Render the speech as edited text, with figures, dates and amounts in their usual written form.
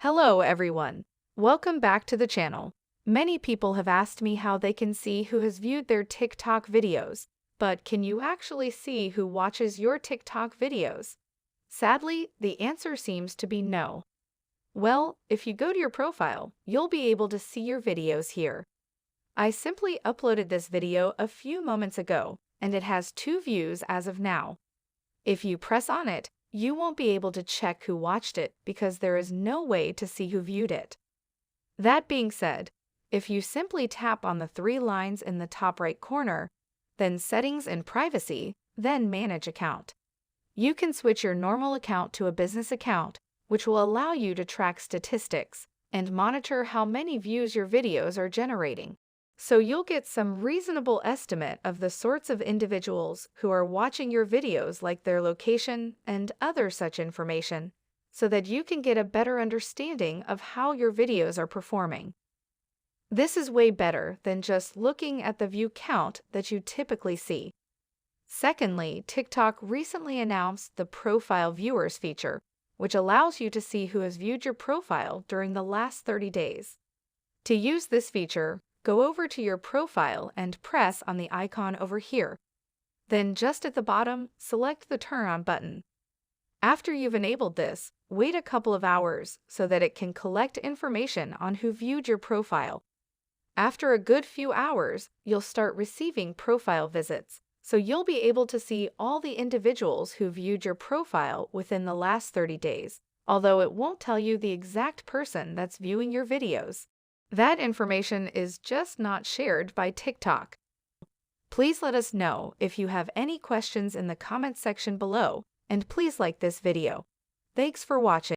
Hello everyone. Welcome back to the channel. Many people have asked me how they can see who has viewed their TikTok videos, but can you actually see who watches your TikTok videos? Sadly, the answer seems to be no. Well, if you go to your profile, you'll be able to see your videos here. I simply uploaded this video a few moments ago, and it has 2 views as of now. If you press on it, you won't be able to check who watched it because there is no way to see who viewed it. That being said, if you simply tap on the 3 lines in the top right corner, then Settings and Privacy, then Manage Account, you can switch your normal account to a business account, which will allow you to track statistics and monitor how many views your videos are generating. So you'll get some reasonable estimate of the sorts of individuals who are watching your videos, like their location and other such information, so that you can get a better understanding of how your videos are performing. This is way better than just looking at the view count that you typically see. Secondly, TikTok recently announced the Profile Viewers feature, which allows you to see who has viewed your profile during the last 30 days. To use this feature, go over to your profile and press on the icon over here. Then just at the bottom, select the Turn On button. After you've enabled this, wait a couple of hours so that it can collect information on who viewed your profile. After a good few hours, you'll start receiving profile visits, so you'll be able to see all the individuals who viewed your profile within the last 30 days, although it won't tell you the exact person that's viewing your videos. That information is just not shared by TikTok. Please let us know if you have any questions in the comments section below, and please like this video. Thanks for watching.